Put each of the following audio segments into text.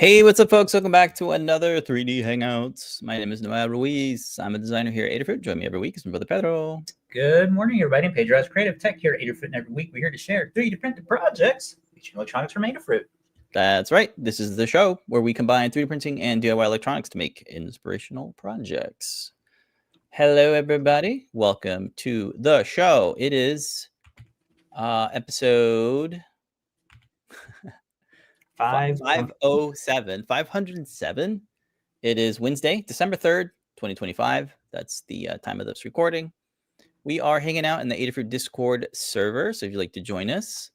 Hey, what's up, folks? Welcome back to another 3D Hangouts. My name is Noel Ruiz. I'm a designer here at Adafruit. Join me every week is my brother Pedro. Good morning, everybody. I'm Pedro as Creative Tech here at Adafruit, and every week we're here to share 3D printed projects featuring electronics from Adafruit. That's right. This is the show where we combine 3D printing and DIY electronics to make inspirational projects. Hello, everybody. Welcome to the show. It is episode 507. It is Wednesday, December 3rd, 2025. That's the time of this recording. We are hanging out in the Adafruit Discord server. So if you'd like to join us,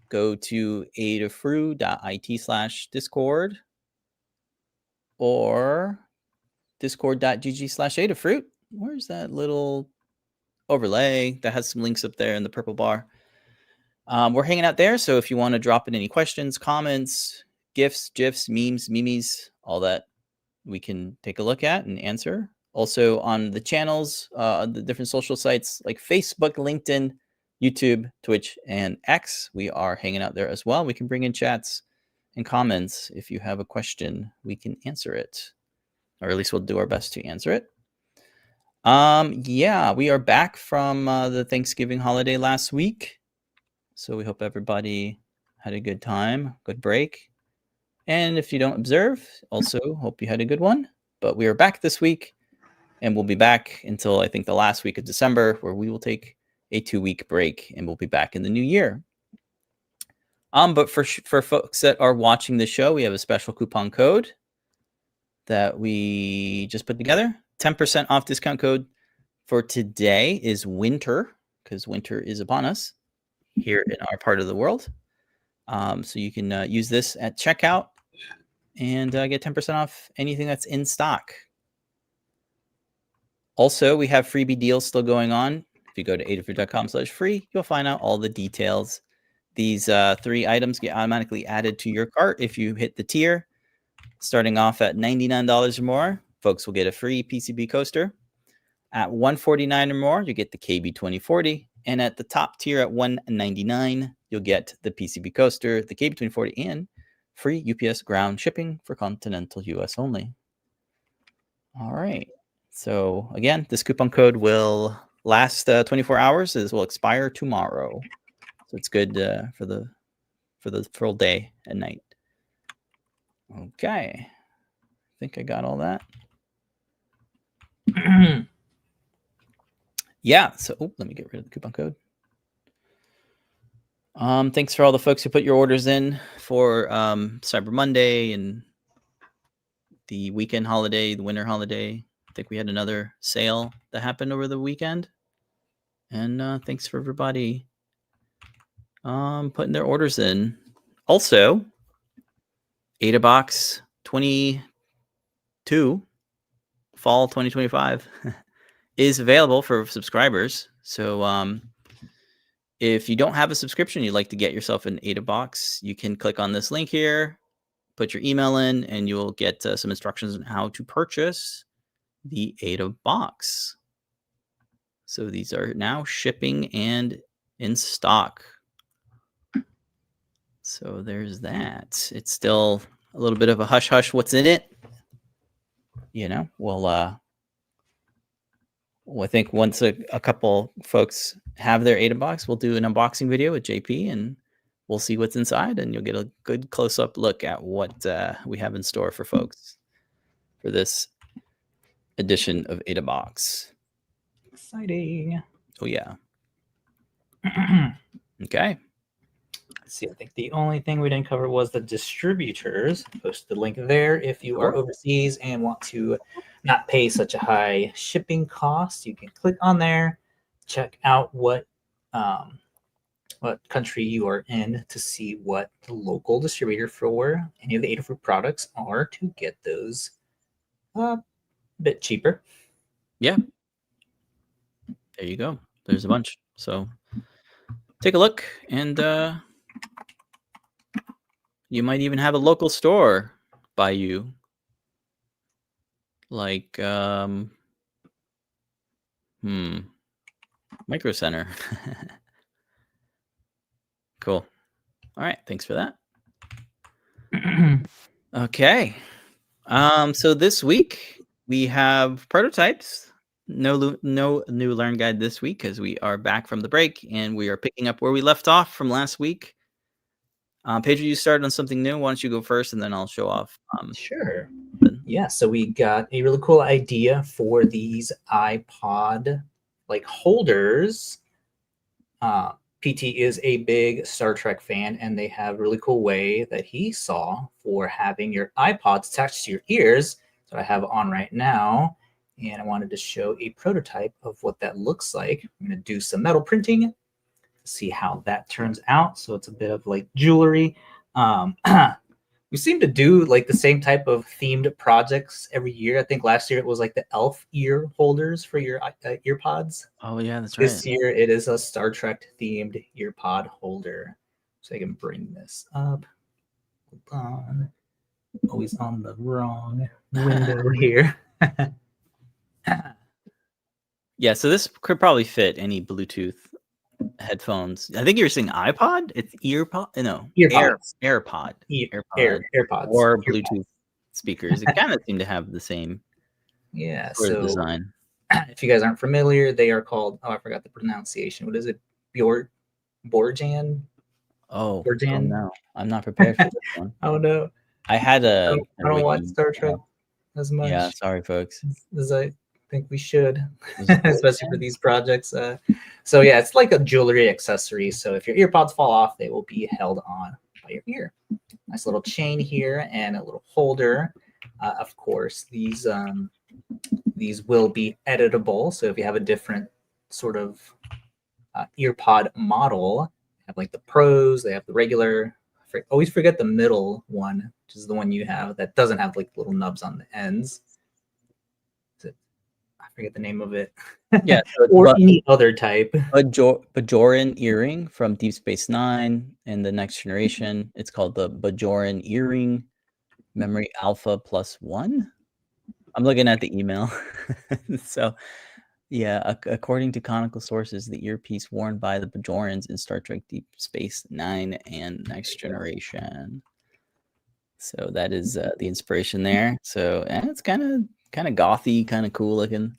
go to adafruit.it/discord or discord.gg/Adafruit. Where's that little overlay that has some links up there in the purple bar? We're hanging out there. So if you want to drop in any questions, comments, GIFs, memes, all that, we can take a look at and answer. Also on the channels, the different social sites like Facebook, LinkedIn, YouTube, Twitch, and X, we are hanging out there as well. We can bring in chats and comments. If you have a question, we can answer it, or at least we'll do our best to answer it. Yeah, we are back from the Thanksgiving holiday last week. So we hope everybody had a good time, good break. And if you don't observe, also hope you had a good one. But we are back this week, and we'll be back until I think the last week of December, where we will take a 2-week break, and we'll be back in the new year. But for folks that are watching the show, we have a special coupon code that we just put together. 10% off discount code for today is winter, because winter is upon us here in our part of the world. So you can use this at checkout and get 10% off anything that's in stock. Also, we have freebie deals still going on. If you go to adafruit.com/free, you'll find out all the details. These 3 items get automatically added to your cart if you hit the tier. Starting off at $99 or more, folks will get a free PCB coaster. At $149 or more, you get the KB2040. And at the top tier at $199, you'll get the PCB coaster, the KB2040, and free UPS ground shipping for continental US only. All right. So again, this coupon code will last 24 hours. It will expire tomorrow. So it's good for the full day and night. Okay. I think I got all that. Yeah. So let me get rid of the coupon code. Thanks for all the folks who put your orders in for Cyber Monday and the weekend holiday, the winter holiday. I think we had another sale that happened over the weekend. And thanks for everybody putting their orders in. Also, AdaBox 22 fall 2025 is available for subscribers. So if you don't have a subscription, you'd like to get yourself an AdaBox, you can click on this link here, put your email in, and you'll get some instructions on how to purchase the AdaBox. So these are now shipping and in stock. So there's that. It's still a little bit of a hush-hush what's in it. You know, well, I think once a couple folks have their AdaBox, we'll do an unboxing video with JP, and we'll see what's inside, and you'll get a good close-up look at what we have in store for folks for this edition of AdaBox. Exciting. Oh, yeah. Okay. Let's see, I think the only thing we didn't cover was the distributors. Post the link there if you are overseas and want to not pay such a high shipping cost. You can click on there, check out what country you are in to see what the local distributor for any of the Adafruit products are to get those a bit cheaper. Yeah. There you go. There's a bunch. So take a look, and you might even have a local store by you, like Micro Center. Cool. All right. Thanks for that. Okay. So this week we have prototypes. No new Learn Guide this week because we are back from the break and we are picking up where we left off from last week. Pedro, you started on something new. Why don't you go first, and then I'll show off. Sure. Yeah, so we got a really cool idea for these iPod like holders. PT is a big Star Trek fan, and they have a really cool way that he saw for having your iPods attached to your ears. So I have on right now, and I wanted to show a prototype of what that looks like. I'm going to do some metal printing to see how that turns out. So it's a bit of like jewelry. We seem to do like the same type of themed projects every year. I think last year it was like the elf ear holders for your earpods. Oh yeah, that's right. This year it is a Star Trek themed earpod holder. So I can bring this up. Hold on. Always on the wrong window here. Yeah, so this could probably fit any Bluetooth headphones. I think you were saying iPod. It's earpod. No, Earpods. AirPod. AirPods. Or Earpods. Bluetooth speakers. It kind of seem to have the same sort of design. If you guys aren't familiar, they are called, I forgot the pronunciation. What is it? Borjan? Oh, Borjan? no. I'm not prepared for this one. Oh, no. I had I don't watch Star Trek as much. Yeah, sorry, folks. As I think we should, especially for these projects. So yeah, it's like a jewelry accessory. So if your earpods fall off, they will be held on by your ear. Nice little chain here and a little holder. Of course, these will be editable. So if you have a different sort of earpod model, have like the pros, they have the regular. Always forget the middle one, which is the one you have that doesn't have like little nubs on the ends. I forget the name of it. Yeah, so or any other type. Bajoran earring from Deep Space Nine and the Next Generation. It's called the Bajoran earring memory alpha +1. I'm looking at the email. So yeah, according to canonical sources, the earpiece worn by the Bajorans in Star Trek Deep Space Nine and Next Generation. So that is the inspiration there. So it's kind of gothy, kind of cool looking.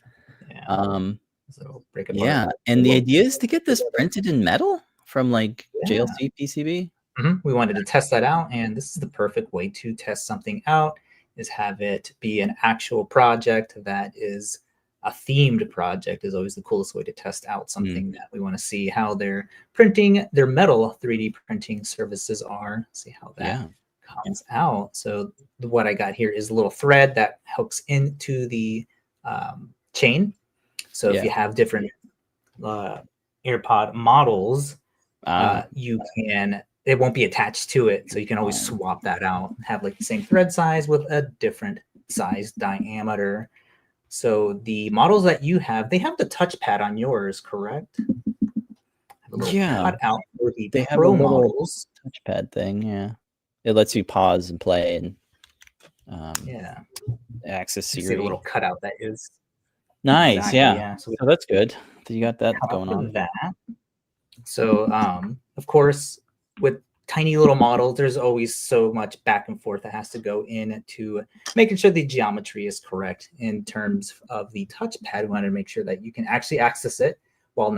Yeah. So break apart. Yeah, and the idea is to get this printed in metal from like JLC PCB. We wanted to test that out, and this is the perfect way to test something out, is have it be an actual project that is a themed project. Is always the coolest way to test out something that we want to see how their printing, their metal 3D printing services are, see how that comes out. So what I got here is a little thread that hooks into the chain. So if you have different AirPod models, you can, it won't be attached to it. So you can always swap that out, have like the same thread size with a different size diameter. So the models that you have, they have the touchpad on yours, correct? Cut out for the they have Pro a little models. touchpad thing. Yeah, it lets you pause and play and access Siri. See the little cutout that is nice. Exactly, yeah. So that's good. You got that going on. That. So of course, with tiny little models, there's always so much back and forth that has to go into making sure the geometry is correct in terms of the touchpad. We want to make sure that you can actually access it while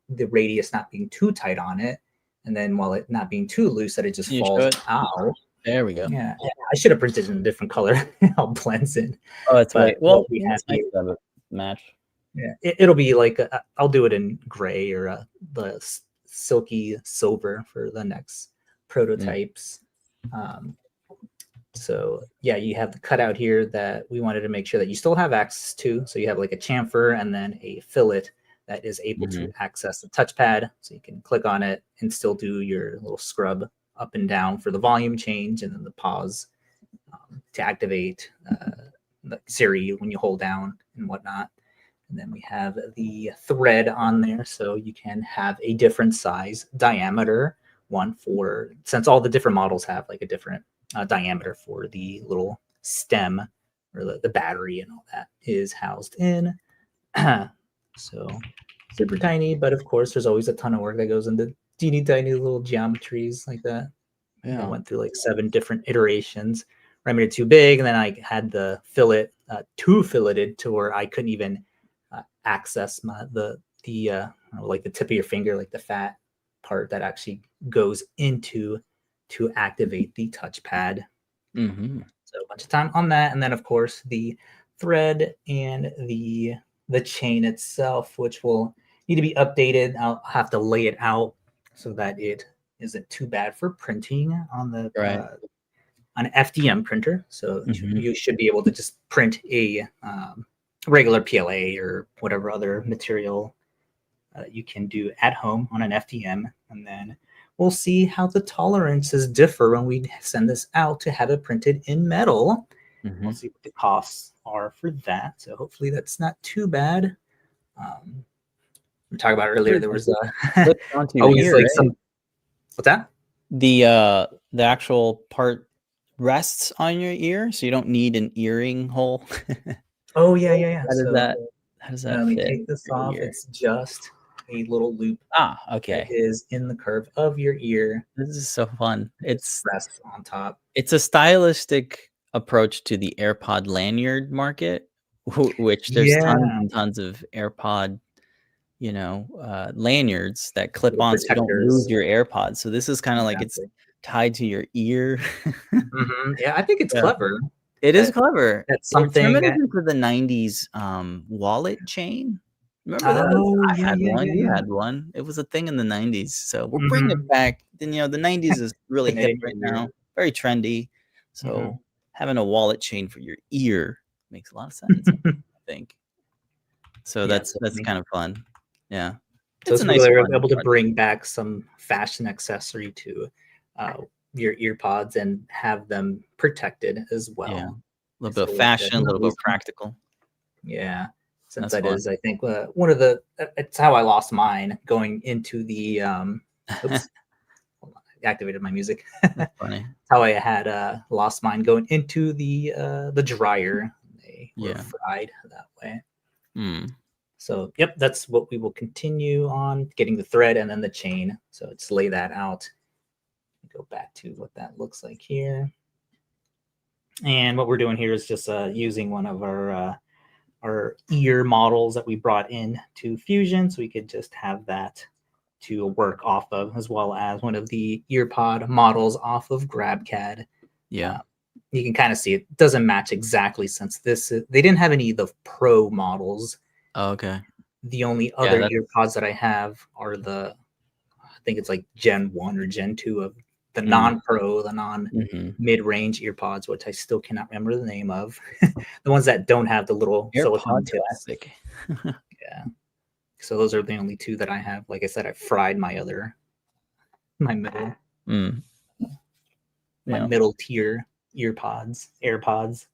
the radius not being too tight on it, and then while it not being too loose that it just falls out. There we go. Yeah, I should have printed in a different color. It all blends in. Oh, that's right. Well, we have nice to have a match. Yeah, it'll be like I'll do it in gray or the silky silver for the next prototypes. So yeah, you have the cutout here that we wanted to make sure that you still have access to. So you have like a chamfer and then a fillet that is able to access the touchpad. So you can click on it and still do your little scrub up and down for the volume change, and then the pause to activate the Siri when you hold down and whatnot. And then we have the thread on there, so you can have a different size diameter one for, since all the different models have like a different diameter for the little stem or the battery and all that is housed in. So super tiny, but of course there's always a ton of work that goes into teeny tiny little geometries like that. I went through like 7 different iterations. I made it too big, and then I had the fillet too filleted to where I couldn't even access the like the tip of your finger, like the fat part that actually goes into to activate the touchpad. So a bunch of time on that, and then of course the thread and the chain itself, which will need to be updated. I'll have to lay it out so that it isn't too bad for printing on the on an FDM printer. So you should be able to just print a regular PLA or whatever other material you can do at home on an FDM, and then we'll see how the tolerances differ when we send this out to have it printed in metal. We'll see what the costs are for that. So hopefully that's not too bad. We talked about earlier, there was always like some. What's that? The actual part rests on your ear, so you don't need an earring hole. Oh yeah. How does that let me fit? take this off. It's just a little loop. Okay. It is in the curve of your ear. This is so fun. It's rests on top. It's a stylistic approach to the AirPod lanyard market, which there's tons and tons of AirPod, lanyards that clip on so you don't lose your AirPods. So this is kind of like it's tied to your ear. Yeah, I think it's clever. It is clever. That's something reminiscent to the 90s wallet chain. Remember that? I had one. You had one. It was a thing in the 90s. So we're bringing it back. Then, the 90s is really hip right now. Very trendy. So having a wallet chain for your ear makes a lot of sense, I think. So that's kind of fun. Yeah. So it's nice to be able to bring back some fashion accessory to your ear pods and have them protected as well. Yeah. A little bit of fashion, a little bit of practical. Yeah. Since that is, I think, one of it's how I lost mine going into the, oops, I activated my music. That's funny. How I had lost mine going into the dryer. They were fried that way. So, yep, that's what we will continue on, getting the thread and then the chain. So just lay that out. Go back to what that looks like here. And what we're doing here is just using one of our ear models that we brought in to Fusion, so we could just have that to work off of, as well as one of the EarPod models off of GrabCAD. Yeah. You can kind of see it doesn't match exactly, since they didn't have any of the Pro models. Oh, okay. The only other EarPods that I have are I think it's like Gen 1 or Gen 2 of the non-Pro, the non-mid-range EarPods, which I still cannot remember the name of. The ones that don't have the little silicone tips. Yeah. So those are the only two that I have. Like I said, I fried my middle, my middle tier AirPods.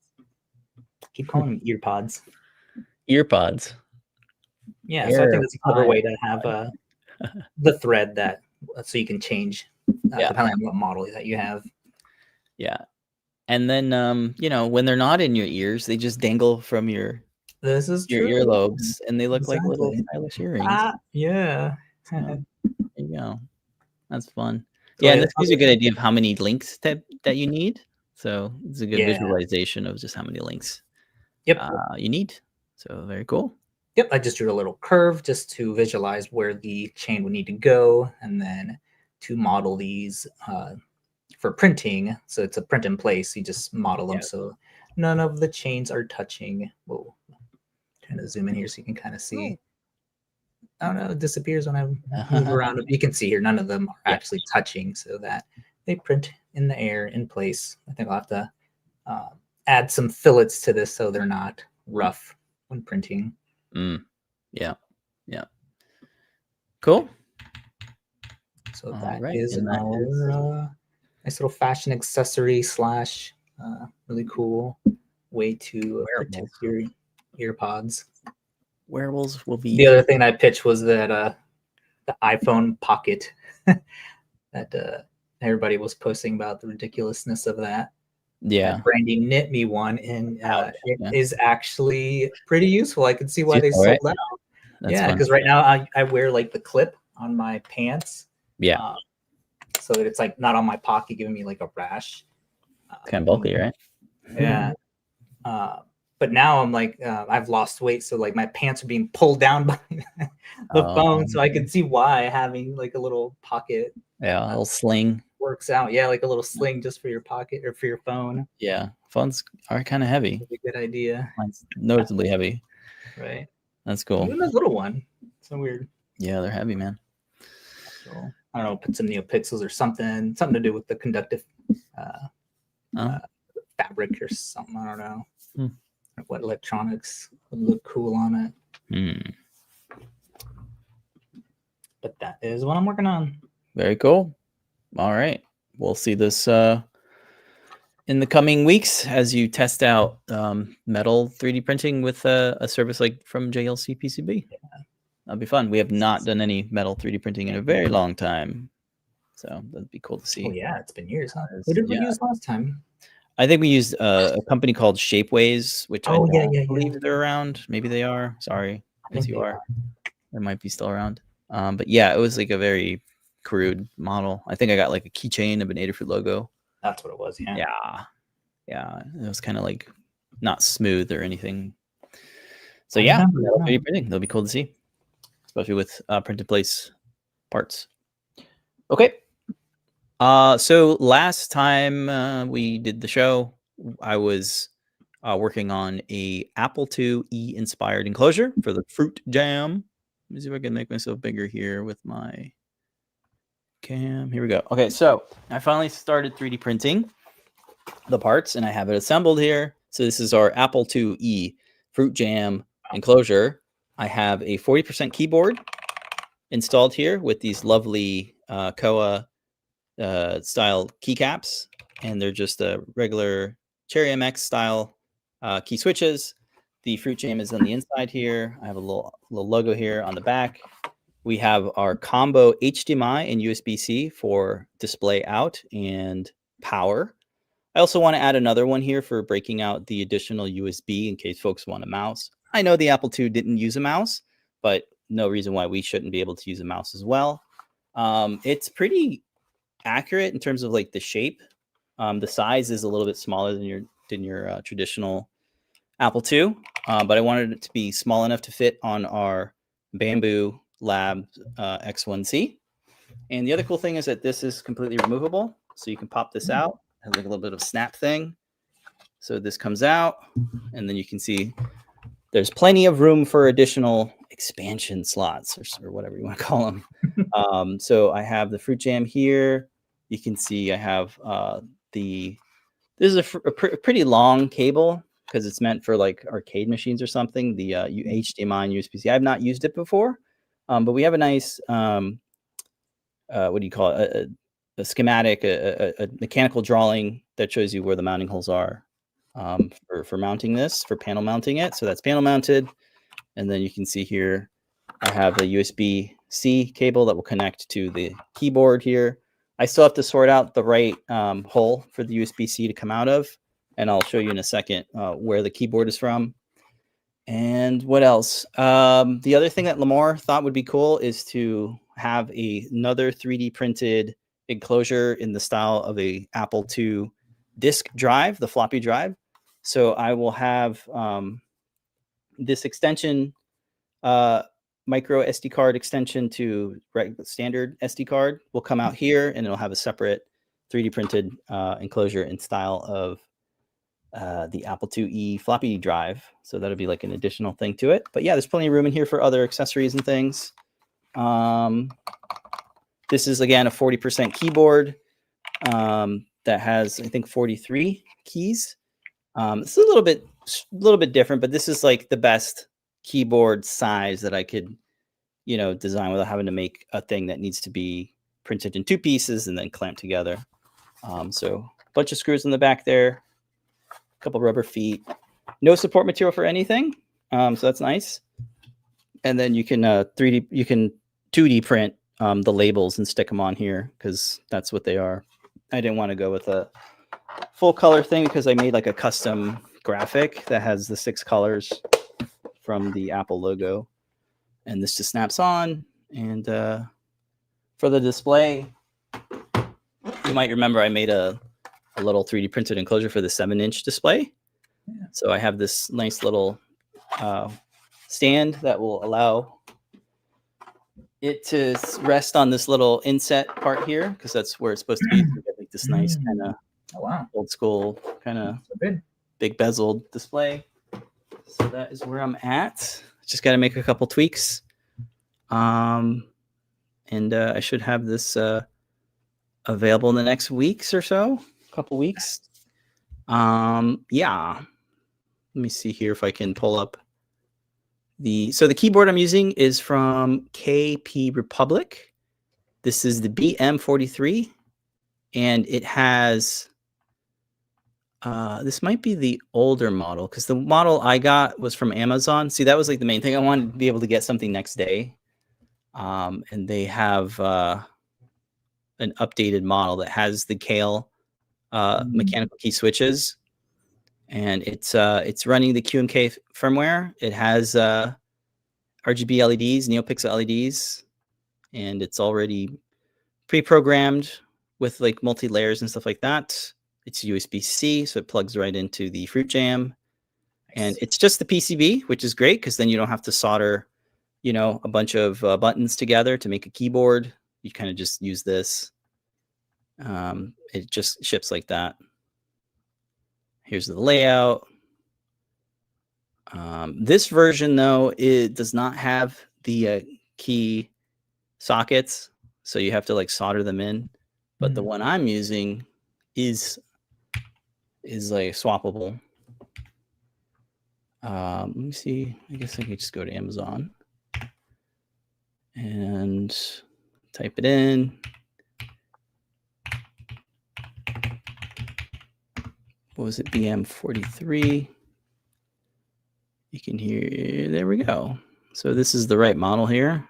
Keep calling them earpods. Earpods. Yeah, so I think it's a clever way to have the thread that so you can change depending on what model that you have. Yeah. And then when they're not in your ears, they just dangle from your earlobes, and they look like little stylish earrings. Yeah. So, there you go. That's fun. So and this gives you a good idea of how many links that you need. So it's a good visualization of just how many links you need. So very cool. Yep, I just drew a little curve just to visualize where the chain would need to go, and then to model these for printing. So it's a print in place. You just model them so none of the chains are touching. We'll kind of zoom in here so you can kind of see. Oh no, it disappears when I move around. You can see here none of them are actually touching, so that they print in the air in place. I think I'll have to add some fillets to this so they're not rough when printing. Yeah. Cool. So that is our nice little fashion accessory / really cool way to protect your earpods. Wearables will be. The other thing I pitched was that the iPhone Pocket that everybody was posting about the ridiculousness of that. Yeah. Brandy knit me one, and it is actually pretty useful. I can see why they sold that. Yeah, because right now I wear like the clip on my pants. Yeah. So that it's like not on my pocket, giving me like a rash. Kind of bulky, right? Yeah. But now I'm like, I've lost weight, so like my pants are being pulled down by the phone, so I can see why having like a little pocket, yeah, a little sling works out. Yeah, like a little sling just for your pocket or for your phone. Yeah, phones are kind of heavy. It's a good idea. Mine's noticeably heavy. Right. That's cool. Even a little one. So weird. Yeah, they're heavy, man. So I don't know, put some NeoPixels or something to do with the conductive fabric or something. I don't know. What electronics would look cool on it. But that is what I'm working on. Very cool. All right. We'll see this in the coming weeks as you test out metal 3D printing with a service like from JLC PCB. Yeah. That'll be fun. We have not done any metal 3D printing in a very long time. So that'd be cool to see. Oh, yeah. It's been years, huh? Who did we use last time? I think we used a company called Shapeways, which I believe they're around. Maybe they are. Sorry, if you are. They might be still around. But yeah, it was like a very crude model. I think I got like a keychain of an Adafruit logo. That's what it was. Yeah. Yeah. It was kind of like not smooth or anything. So yeah, 3D printing. That'll be cool to see, especially with printed place parts. Okay. So last time we did the show, I was working on a Apple IIe inspired enclosure for the fruit jam. Let me see if I can make myself bigger here with my cam. Here we go. Okay, so I finally started 3D printing the parts, and I have it assembled here. So this is our Apple IIe fruit jam enclosure. I have a 40% keyboard installed here with these lovely Koa style keycaps, and they're just a regular Cherry MX style key switches. The fruit jam is on the inside here. I have a little logo here on the back. We have our combo HDMI and USB-C for display out and power. I also want to add another one here for breaking out the additional USB in case folks want a mouse. I know the Apple II didn't use a mouse, but no reason why we shouldn't be able to use a mouse as well. It's pretty accurate in terms of like the shape. The size is a little bit smaller than your traditional Apple II, but I wanted it to be small enough to fit on our Bamboo Lab X1C. And the other cool thing is that this is completely removable, so you can pop this out. It has like a little bit of snap thing. So this comes out, and then you can see there's plenty of room for additional expansion slots or whatever you want to call them. So I have the fruit jam here. You can see I have this is a pretty long cable because it's meant for like arcade machines or something. The HDMI and USB-C. I have not used it before, but we have a nice what do you call it? A schematic, a mechanical drawing that shows you where the mounting holes are for mounting this, for panel mounting it. So that's panel mounted. And then you can see here, I have a USB-C cable that will connect to the keyboard here. I still have to sort out the right hole for the USB-C to come out of. And I'll show you in a second where the keyboard is from. And what else? The other thing that Lamar thought would be cool is to have another 3D printed enclosure in the style of a Apple II disk drive, the floppy drive. So I will have this extension, micro SD card extension to standard SD card will come out here, and it'll have a separate 3D printed enclosure in style of the Apple IIe floppy drive. So that'll be like an additional thing to it. But yeah, there's plenty of room in here for other accessories and things. This is, again, a 40% keyboard that has, I think, 43 keys. It's a little bit different, but this is like the best keyboard size that I could, design without having to make a thing that needs to be printed in two pieces and then clamped together. So a bunch of screws in the back there, a couple rubber feet, no support material for anything. So that's nice. And then you can 2D print the labels and stick them on here because that's what they are. I didn't want to go with a full color thing because I made like a custom graphic that has the 6 colors from the Apple logo. And this just snaps on. And for the display, you might remember I made a a little 3D printed enclosure for the 7-inch display. Yeah. So I have this nice little stand that will allow it to rest on this little inset part here, because that's where it's supposed to be. So you get like this nice kind of old school kind of big bezeled display. So that is where I'm at. Just got to make a couple tweaks. And I should have this available in the next weeks or so, a couple weeks. Yeah. Let me see here if I can pull up so the keyboard I'm using is from KP Republic. This is the BM43, and it has this might be the older model, because the model I got was from Amazon. See, that was like the main thing. I wanted to be able to get something next day. And they have an updated model that has the Kale mechanical key switches, and it's running the QMK firmware. It has RGB LEDs, NeoPixel LEDs, and it's already pre-programmed with like multi-layers and stuff like that. It's USB-C, so it plugs right into the Fruit Jam. And it's just the PCB, which is great, because then you don't have to solder, you know, a bunch of buttons together to make a keyboard. You kind of just use this. It just ships like that. Here's the layout. This version, though, it does not have the key sockets, so you have to like solder them in. But the one I'm using is like swappable. Let me see. I guess I could just go to Amazon and type it in. What was it? BM43. You can hear, there we go. So this is the right model here.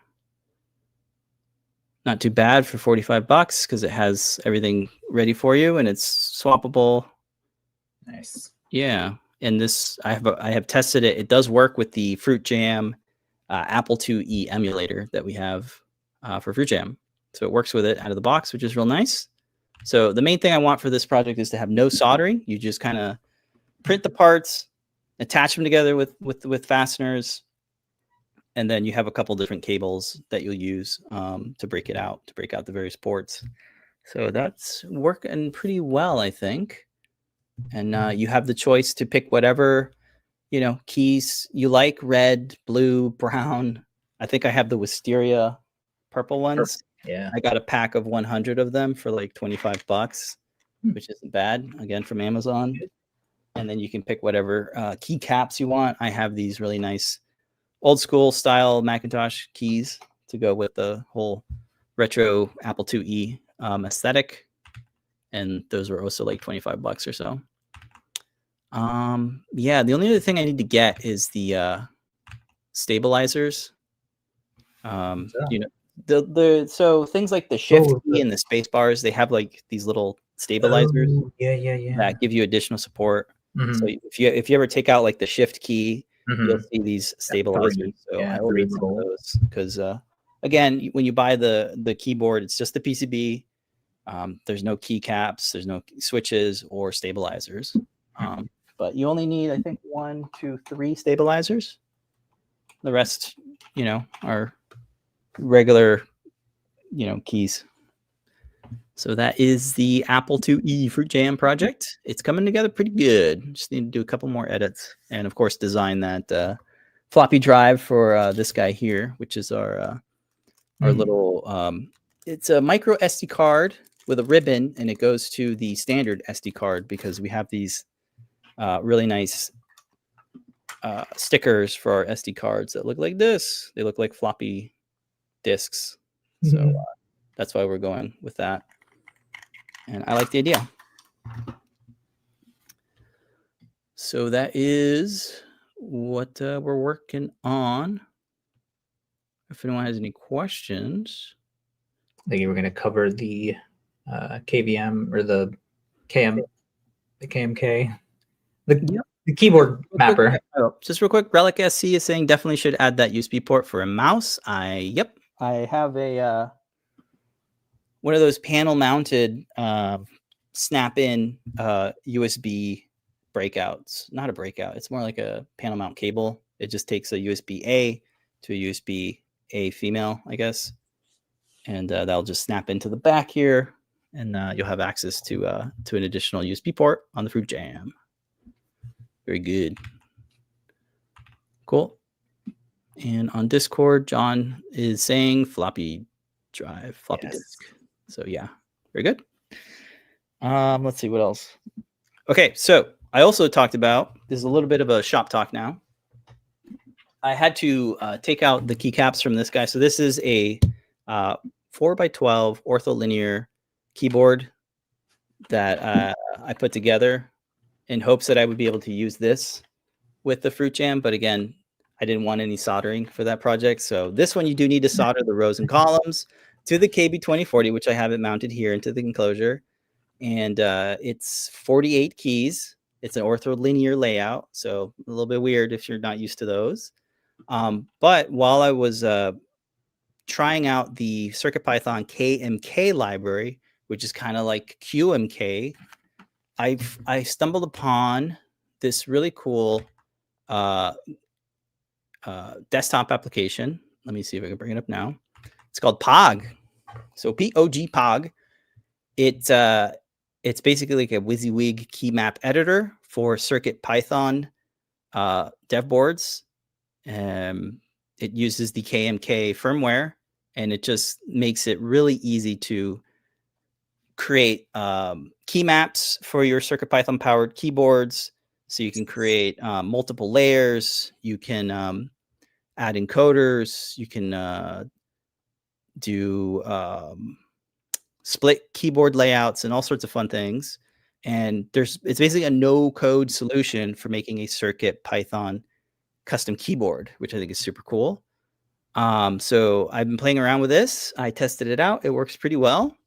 Not too bad for $45 because it has everything ready for you and it's swappable. Nice. Yeah. And this, I have tested it. It does work with the Fruit Jam Apple IIe emulator that we have for Fruit Jam. So it works with it out of the box, which is real nice. So the main thing I want for this project is to have no soldering. You just kind of print the parts, attach them together with fasteners, and then you have a couple different cables that you'll use to break it out, to break out the various ports. So that's working pretty well, I think. And you have the choice to pick whatever, you know, keys you like: red, blue, brown. I think I have the wisteria purple ones. Yeah. I got a pack of 100 of them for like $25, which isn't bad. Again, from Amazon. And then you can pick whatever keycaps you want. I have these really nice old school style Macintosh keys to go with the whole retro Apple IIe aesthetic. And those were also like $25 or so. Yeah, the only other thing I need to get is the stabilizers. You know, so things like the shift key and the space bars, they have like these little stabilizers that give you additional support. So if you ever take out like the shift key, you'll see these stabilizers. So I ordered some of those because again, when you buy the keyboard, it's just the PCB. There's no keycaps, there's no switches or stabilizers. But you only need, I think, 1, 2, 3 stabilizers. The rest, you know, are regular, you know, keys. So that is the Apple IIe Fruit Jam project. It's coming together pretty good. Just need to do a couple more edits, and of course, design that floppy drive for this guy here, which is our little. It's a micro SD card with a ribbon, and it goes to the standard SD card because we have these really nice stickers for our SD cards that look like this. They look like floppy disks. So that's why we're going with that. And I like the idea. So that is what we're working on. If anyone has any questions. I think you were going to cover the KVM or the KMK, the keyboard mapper. Just real quick, Relic SC is saying definitely should add that USB port for a mouse. I have a one of those panel mounted snap in USB breakouts. Not a breakout. It's more like a panel mount cable. It just takes a USB-A to a USB-A female, I guess. And that'll just snap into the back here. And you'll have access to an additional USB port on the Fruit Jam. Very good. Cool. And on Discord, John is saying floppy drive, floppy disk. So yeah, very good. Let's see what else. Okay, so I also talked about, this is a little bit of a shop talk now. I had to take out the keycaps from this guy. So this is a 4x12 ortho linear keyboard that I put together in hopes that I would be able to use this with the Fruit Jam. But again, I didn't want any soldering for that project. So this one, you do need to solder the rows and columns to the KB2040, which I have it mounted here into the enclosure. And it's 48 keys. It's an ortho linear layout. So a little bit weird if you're not used to those. But while I was trying out the CircuitPython KMK library, which is kind of like QMK, I stumbled upon this really cool desktop application. Let me see if I can bring it up now. It's called POG. So POG POG. It's basically like a WYSIWYG keymap editor for CircuitPython dev boards. It uses the KMK firmware, and it just makes it really easy to create keymaps for your CircuitPython powered keyboards. So you can create multiple layers. You can add encoders. You can do split keyboard layouts and all sorts of fun things. And it's basically a no code solution for making a CircuitPython custom keyboard, which I think is super cool. So I've been playing around with this. I tested it out. It works pretty well.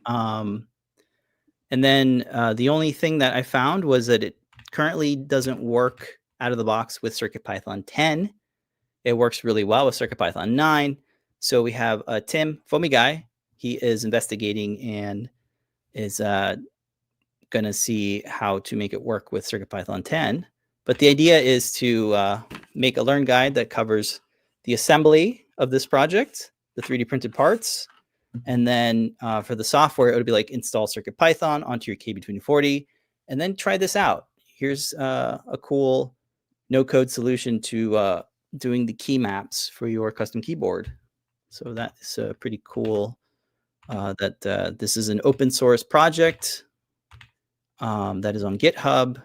And then the only thing that I found was that it currently doesn't work out of the box with CircuitPython 10. It works really well with CircuitPython 9. So we have Tim, Foamy Guy. He is investigating and is going to see how to make it work with CircuitPython 10. But the idea is to make a learn guide that covers the assembly of this project, the 3D printed parts. And then for the software, it would be like install CircuitPython onto your KB2040 and then try this out. Here's a cool no-code solution to doing the key maps for your custom keyboard. So that's pretty cool that this is an open source project that is on GitHub.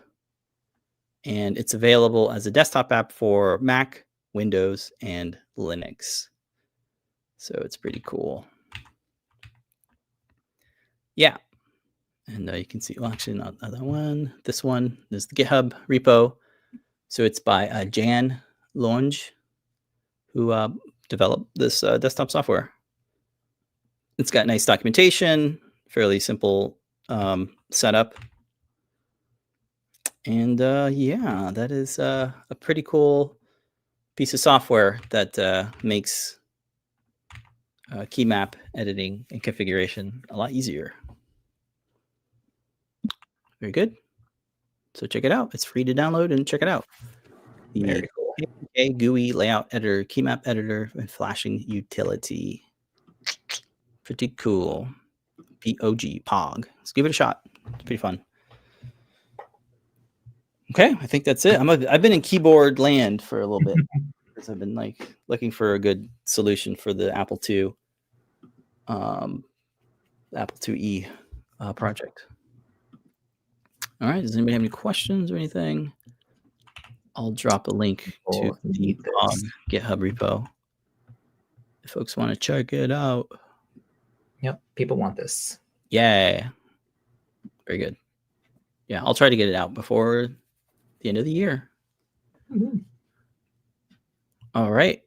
And it's available as a desktop app for Mac, Windows, and Linux. So it's pretty cool. Yeah. And you can see, well, actually, not that one. This one is the GitHub repo. So it's by Jan Longe, who developed this desktop software. It's got nice documentation, fairly simple setup. And yeah, that is a pretty cool piece of software that makes key map editing and configuration a lot easier. Very good. So check it out. It's free to download and check it out. Very cool. KMK GUI layout editor, key map editor, and flashing utility. Pretty cool. POG POG. Let's give it a shot. It's pretty fun. Okay, I think that's it. I've been in keyboard land for a little bit because I've been like looking for a good solution for the Apple II, Apple IIe project. All right, does anybody have any questions or anything? I'll drop a link to the GitHub repo if folks want to check it out. Yep, people want this. Yeah, very good. Yeah, I'll try to get it out before the end of the year. Mm-hmm. All right.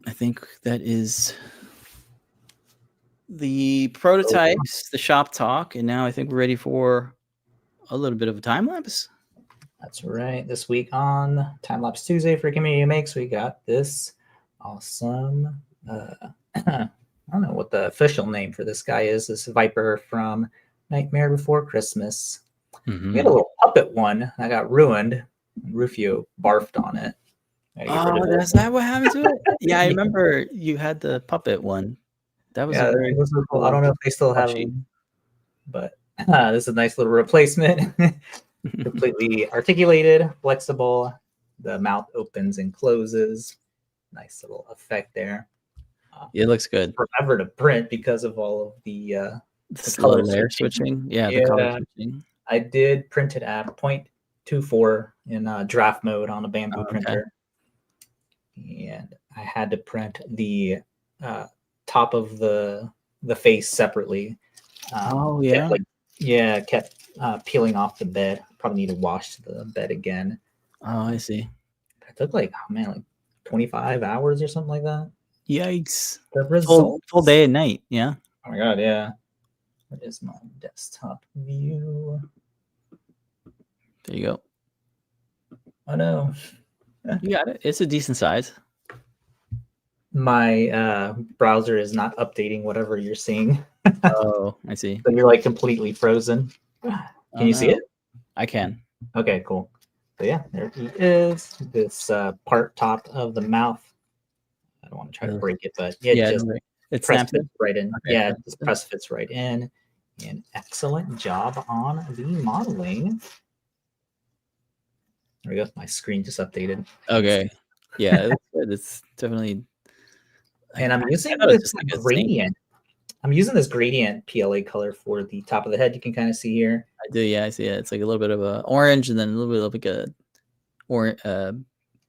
I think that is the prototypes, the shop talk, and now I think we're ready for a little bit of a time lapse. That's right. This week on Timelapse Tuesday for Community Makes, we got this awesome I don't know what the official name for this guy is. This Viper from Nightmare Before Christmas. We had a little puppet one that got ruined. Rufio barfed on it. Oh, is that what happened to it? Yeah, I remember you had the puppet one. That was a very cool. I don't know if they still have them, but this is a nice little replacement. Completely articulated, flexible. The mouth opens and closes. Nice little effect there. It looks good. Forever to print because of all of the color layer switching. Yeah, the color switching. I did print it at 0.24 in draft mode on a bamboo printer. And I had to print the top of the face separately. Kept peeling off the bed. Probably need to wash the bed again. Oh, I see. It took like 25 hours or something like that. Yikes. The result full day and night. Yeah. Oh my god, yeah. What is my desktop view? There you go. Oh no. You got it. It's a decent size. My browser is not updating whatever you're seeing. Oh, I see. So you're like completely frozen. Can you see it? I can. Okay, cool. So yeah, there he is. This part top of the mouth. I don't want to try to break it, but it snaps right in. Okay. Yeah, it just press fits right in. An excellent job on the modeling. There we go. My screen just updated. Okay. Yeah, it's definitely. And I'm using this gradient. I'm using this gradient PLA color for the top of the head. You can kind of see here. I do. Yeah, I see it. It's like a little bit of a orange, and then a little bit of like a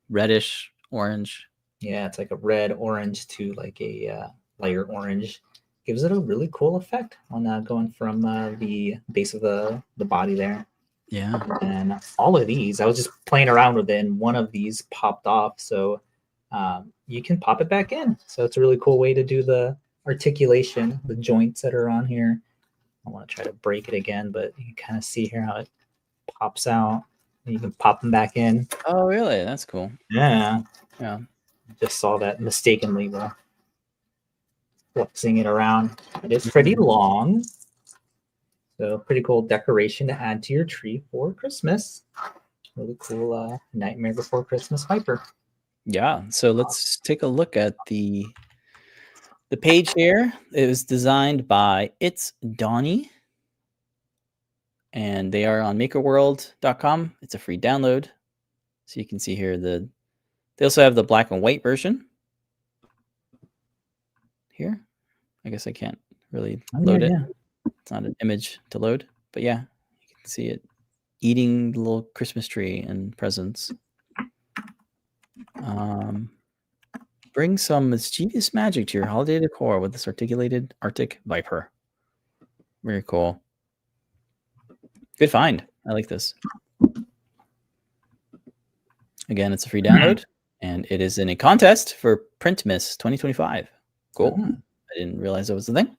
reddish orange. Yeah, it's like a red orange to like a lighter orange. Gives it a really cool effect on going from the base of the body there. Yeah. And all of these, I was just playing around with it, and one of these popped off. So you can pop it back in. So it's a really cool way to do the articulation, the joints that are on here. I want to try to break it again, but you can kind of see here how it pops out. And you can pop them back in. Oh, really? That's cool. Yeah. Yeah. Just saw that mistakenly while flexing it around. It is pretty long. So pretty cool decoration to add to your tree for Christmas. Really cool Nightmare Before Christmas Viper. Yeah. So let's take a look at the page here. It was designed by It's Donnie. And they are on makerworld.com. It's a free download. So you can see here they also have the black and white version. Here. I guess I can't really load it. It's not an image to load. But yeah, you can see it eating the little Christmas tree and presents. Bring some mischievous magic to your holiday decor with this articulated Arctic Viper. Very cool. Good find. I like this. Again, it's a free download, and it is in a contest for Printmas 2025. Cool. I didn't realize that was the thing.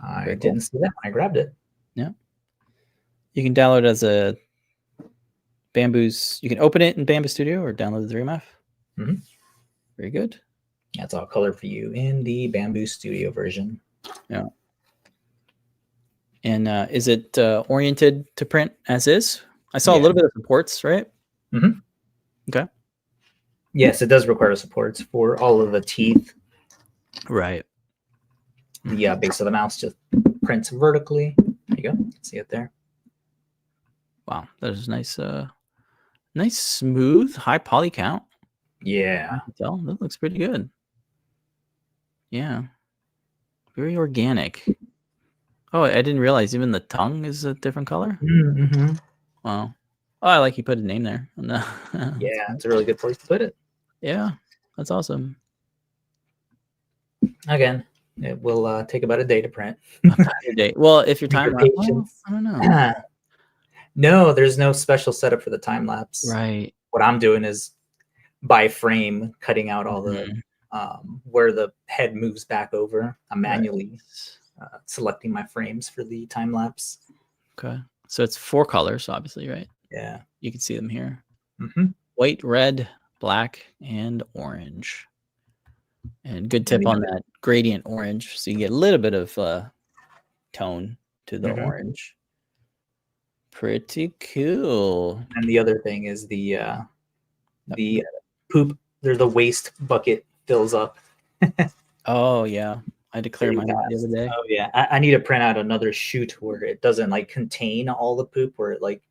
I didn't see that when I grabbed it. Yeah. You can download it as a Bamboo's. You can open it in Bamboo Studio or download the 3MF. Mm-hmm. Very good. That's all color for you in the Bamboo Studio version. Yeah. And is it oriented to print as is? I saw a little bit of supports, right? Mm-hmm. Okay. Yes, it does require supports for all of the teeth. Right. The base of the mouse just prints vertically. There you go. See it there. Wow, that is nice. Nice, smooth, high poly count. Yeah. I can tell. That looks pretty good. Yeah. Very organic. Oh, I didn't realize even the tongue is a different color. Mm-hmm. Wow. Oh, I like you put a name there. Yeah, it's a really good place to put it. Yeah, that's awesome. Again, it will take about a day to print. A day. Well, if your time lapse, I don't know. No, there's no special setup for the time lapse. Right. What I'm doing is by frame cutting out all the where the head moves back over. I'm manually selecting my frames for the time lapse. Okay. So it's 4 colors, obviously, right? Yeah. You can see them here. Mm-hmm. White, red, black, and orange. And good tip on that gradient orange, so you get a little bit of tone to the orange. Pretty cool. And the other thing is the poop. There's the waste bucket fills up. Oh yeah, I declared mine the other day. Oh yeah, I need to print out another chute where it doesn't like contain all the poop, where it like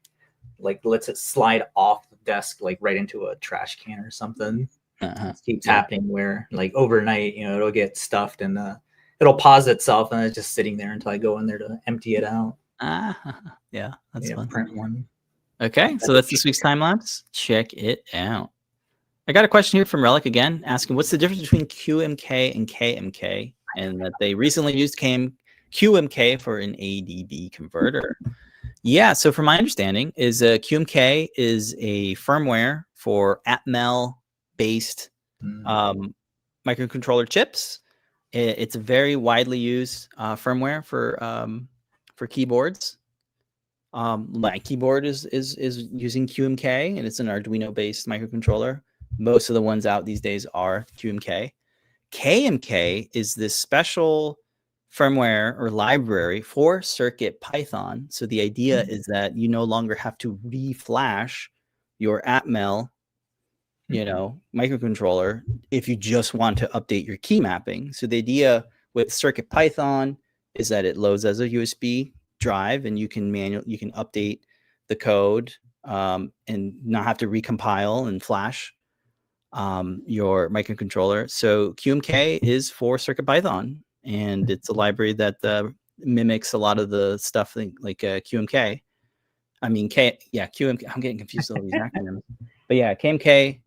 lets it slide off the desk like right into a trash can or something. It keeps happening where like overnight, it'll get stuffed and it'll pause itself and it's just sitting there until I go in there to empty it out. Yeah, that's fun. Print one. Okay, so that's this week's time lapse. Check it out. I got a question here from Relic again, asking what's the difference between QMK and KMK, and that they recently used QMK for an ADB converter. Yeah, so from my understanding, is QMK is a firmware for Atmel-based microcontroller chips. It's a very widely used firmware for keyboards. My keyboard is using QMK, and it's an Arduino-based microcontroller. Most of the ones out these days are QMK. KMK is this special firmware or library for CircuitPython. So the idea is that you no longer have to reflash your Atmel, microcontroller if you just want to update your key mapping. So the idea with CircuitPython is that it loads as a USB drive, and you can update the code and not have to recompile and flash your microcontroller. So QMK is for CircuitPython, and it's a library that mimics a lot of the stuff like QMK. I mean, QMK. I'm getting confused with all these acronyms, but yeah, KMK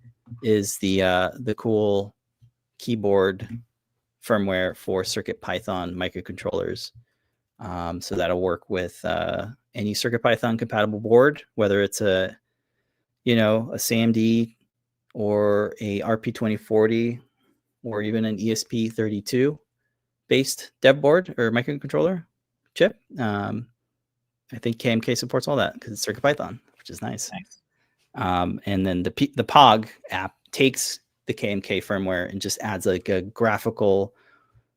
is the cool keyboard firmware for CircuitPython microcontrollers. So that'll work with any CircuitPython compatible board, whether it's a SAMD or a RP2040 or even an ESP32 based dev board or microcontroller chip. I think KMK supports all that because it's CircuitPython, which is nice. And then the POG app takes the KMK firmware and just adds like a graphical,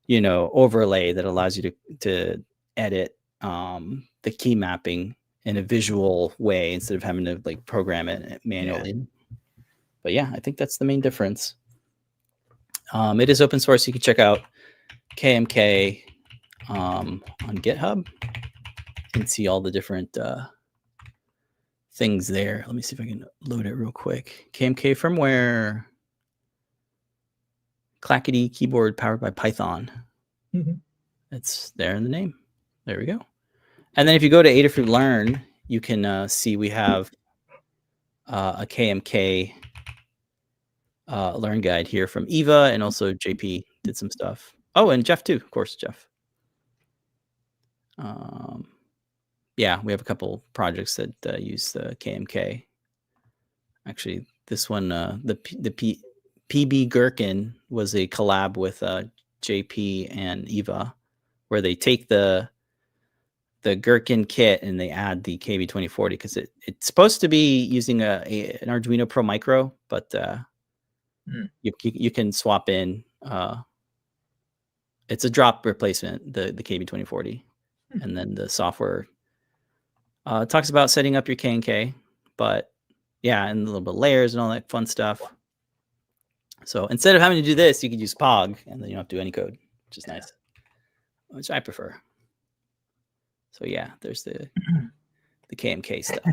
overlay that allows you to edit the key mapping in a visual way instead of having to like program it manually. Yeah. But yeah, I think that's the main difference. It is open source. You can check out KMK on GitHub and see all the different things there. Let me see if I can load it real quick. KMK firmware, clackety keyboard powered by Python. It's there in the name. There we go. And then if you go to Adafruit Learn, you can see we have a KMK Learn guide here from Eva, and also JP did some stuff. Oh, and Jeff too, of course, Jeff. Yeah, we have a couple projects that use the KMK. Actually, this one, the PB Gherkin was a collab with JP and Eva, where they take the Gherkin kit and they add the KB2040 because it's supposed to be using an Arduino Pro Micro, but you can swap in. It's a drop replacement, the KB2040, and then the software talks about setting up your KNK, but yeah, and a little bit of layers and all that fun stuff. So instead of having to do this, you could use POG, and then you don't have to do any code, which is nice, which I prefer. So yeah, there's the KMK stuff.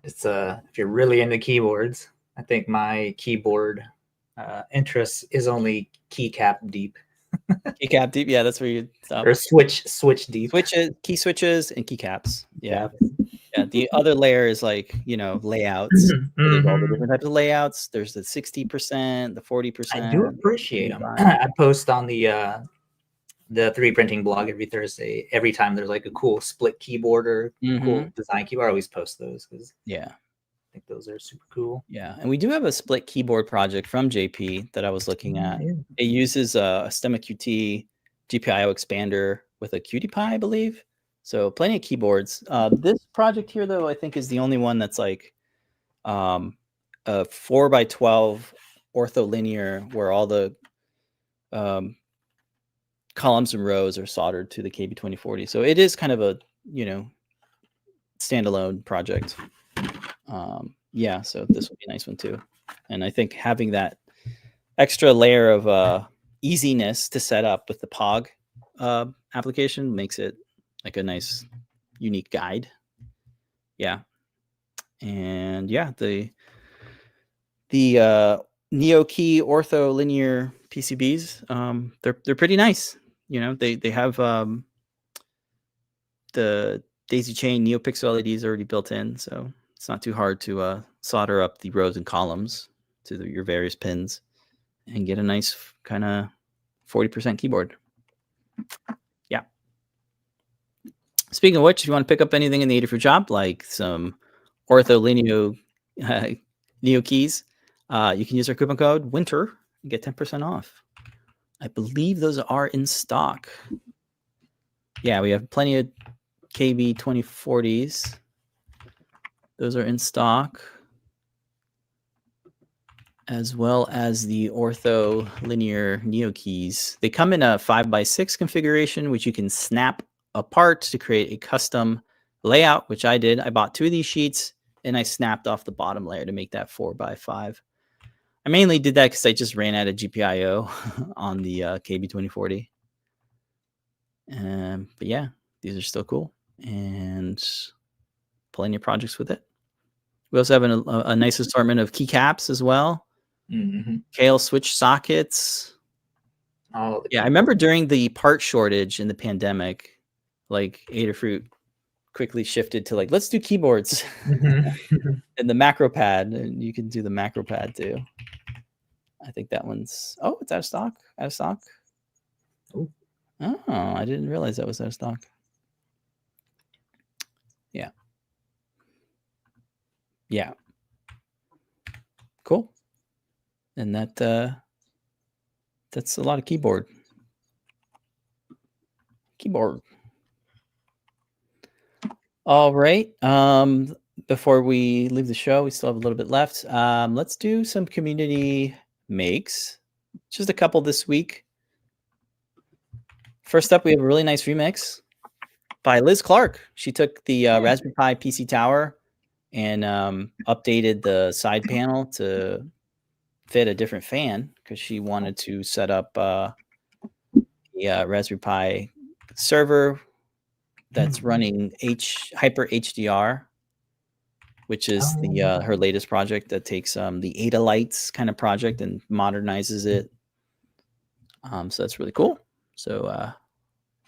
It's if you're really into keyboards, I think my keyboard interest is only keycap deep. Keycap deep, yeah, that's where you stop. Or switch deep. Key switches and keycaps. Yeah. Yeah. The other layer is like, layouts. There's all the different types of layouts. There's the 60%, the 40%. I do appreciate them. I post on the 3D printing blog every Thursday. Every time there's like a cool split keyboard or cool design keyboard, I always post those because I think those are super cool. Yeah, and we do have a split keyboard project from JP that I was looking at. It uses a Stemma QT GPIO expander with a QT Py, I believe. So plenty of keyboards. This project here, though, I think is the only one that's like a 4x12 ortho linear, where all the columns and rows are soldered to the KB2040. So it is kind of a, standalone project. Yeah, so this would be a nice one too. And I think having that extra layer of easiness to set up with the POG application makes it like a nice, unique guide. Yeah. And yeah, the NeoKey Ortho linear PCBs, they're pretty nice. They have the daisy chain NeoPixel LEDs already built in, so it's not too hard to solder up the rows and columns to your various pins and get a nice kind of 40% keyboard. Yeah. Speaking of which, if you want to pick up anything in the Adafruit shop, like some Ortho Neo keys, you can use our coupon code WINTER and get 10% off. I believe those are in stock. Yeah, we have plenty of KB2040s. Those are in stock, as well as the Ortho linear NeoKeys. They come in a 5x6 configuration, which you can snap apart to create a custom layout, which I did. I bought 2 of these sheets and I snapped off the bottom layer to make that 4x5. I mainly did that because I just ran out of GPIO on the KB2040. But yeah, these are still cool and plenty of projects with it. We also have a nice assortment of keycaps as well. Kale switch sockets. Oh, yeah, I remember during the part shortage in the pandemic, like Adafruit quickly shifted to like, let's do keyboards. And the macro pad, and you can do the macro pad too. I think that one's, it's out of stock. Out of stock. Ooh. Oh, I didn't realize that was out of stock. Yeah. Yeah. Cool. And that's a lot of keyboard. All right. Before we leave the show, we still have a little bit left. Let's do some community makes. Just a couple this week. First up, we have a really nice remix by Liz Clark. She took the Raspberry Pi PC Tower and updated the side panel to fit a different fan because she wanted to set up the Raspberry Pi server that's running Hyper HDR, which is the her latest project that takes the Ada Lights kind of project and modernizes it. So that's really cool. So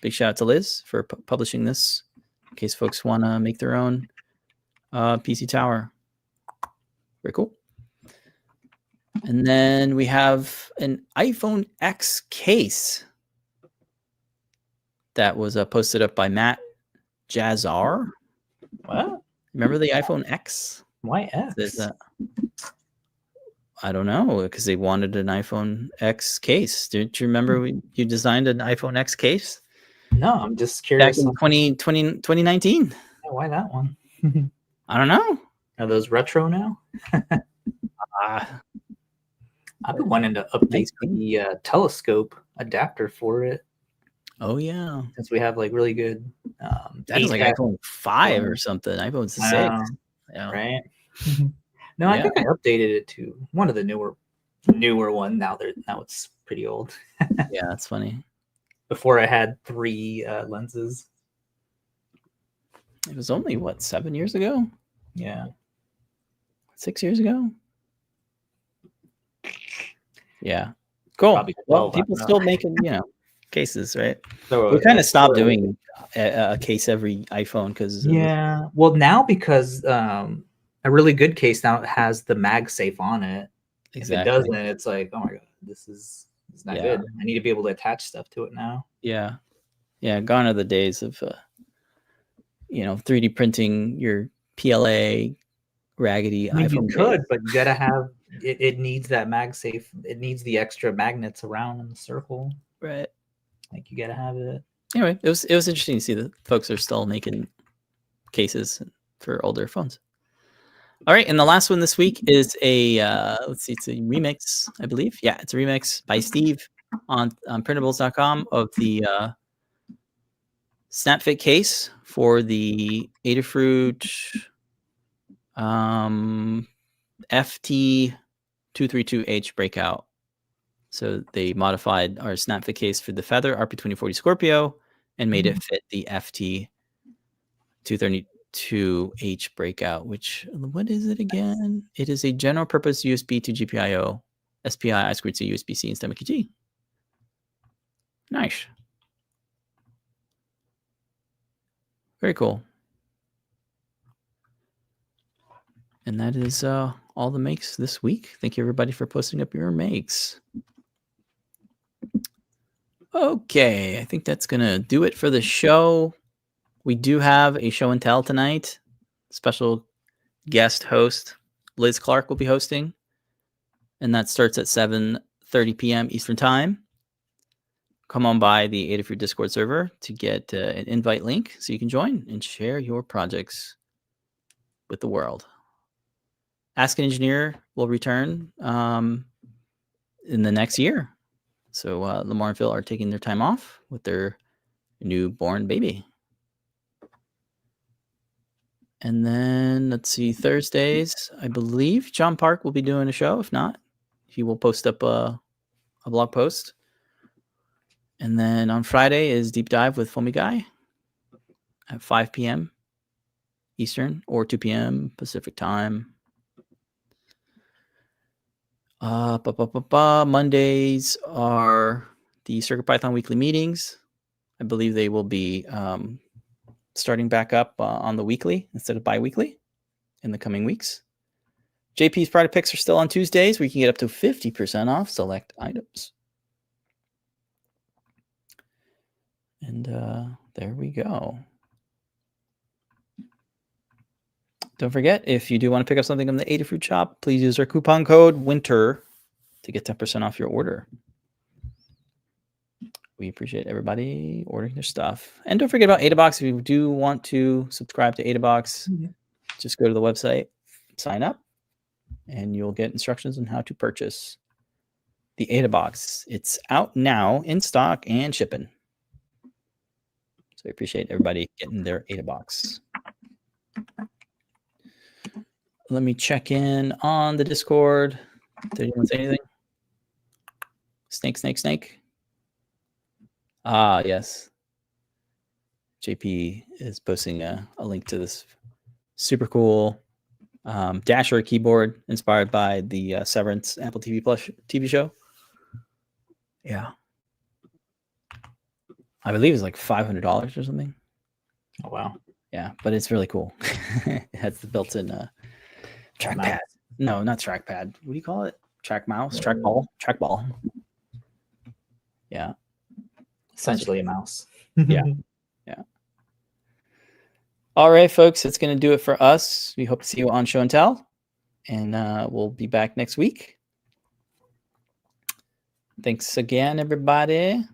big shout out to Liz for publishing this in case folks want to make their own PC Tower. Very cool. And then we have an iPhone X case that was posted up by Matt Jazzar. What? Remember the iPhone X? Why X? I don't know, because they wanted an iPhone X case. Do you remember you designed an iPhone X case? No, I'm just curious. Back in 2019. Yeah, why that one? I don't know. Are those retro now? I've been wanting to update the telescope adapter for it. Oh yeah, since we have like really good. That is like iPhone 5 or something. iPhone 6, yeah. Right? No, I think I updated it to one of the newer one. Now it's pretty old. Yeah, that's funny. Before I had 3 lenses. It was only 7 years ago? Yeah, 6 years ago. Yeah, cool. Well, people still making cases, right? So we kind of stopped doing a case every iPhone because well now because a really good case now has the MagSafe on it. Exactly. If it doesn't, it's like, oh my god, this is not good. I need to be able to attach stuff to it now. Yeah, gone are the days of 3D printing your PLA raggedy iPhone. You could, but you gotta have it needs that MagSafe. It needs the extra magnets around in the circle. Right. Like you gotta have it. Anyway, it was interesting to see that folks are still making cases for older phones. All right, and the last one this week is a let's see, it's a remix, I believe. Yeah, it's a remix by Steve on printables.com of the SnapFit case for the Adafruit FT232H breakout. So they modified our SnapFit case for the Feather RP2040 Scorpio and made it fit the FT232H breakout, which, what is it again? It is a general purpose USB to GPIO SPI I2C USB-C and NeoKey. Nice. Very cool. And that is all the makes this week. Thank you, everybody, for posting up your makes. Okay, I think that's going to do it for the show. We do have a show and tell tonight. Special guest host Liz Clark will be hosting. And that starts at 7:30 p.m. Eastern Time. Come on by the Adafruit Discord server to get an invite link so you can join and share your projects with the world. Ask an Engineer will return in the next year. So Lamar and Phil are taking their time off with their newborn baby. And then let's see, Thursdays, I believe John Park will be doing a show. If not, he will post up a blog post. And then on Friday is Deep Dive with Foamy Guy at 5 p.m. Eastern or 2 p.m. Pacific time. Mondays are the CircuitPython weekly meetings. I believe they will be starting back up on the weekly instead of bi-weekly in the coming weeks. JP's product picks are still on Tuesdays, where you can get up to 50% off select items. And there we go. Don't forget, if you do want to pick up something on the Adafruit shop, please use our coupon code WINTER to get 10% off your order. We appreciate everybody ordering their stuff. And don't forget about AdaBox. If you do want to subscribe to AdaBox, just go to the website, sign up, and you'll get instructions on how to purchase the AdaBox. It's out now, in stock, and shipping. So we appreciate everybody getting their AdaBox. Let me check in on the Discord. Did anyone say anything? Snake. Ah, yes. JP is posting a link to this super cool Dasher keyboard inspired by the Severance Apple TV Plus TV show. Yeah. I believe it's like $500 or something. Oh, wow. Yeah, but it's really cool. It has the built-in trackpad. No, not trackpad. What do you call it? Track mouse? Trackball? Trackball. Yeah. Essentially a mouse. Yeah. All right, folks, it's going to do it for us. We hope to see you on Show and Tell, and we'll be back next week. Thanks again, everybody.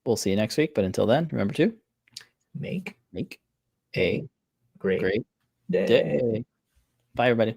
We'll see you next week, but until then, remember to make a great day. Bye, everybody.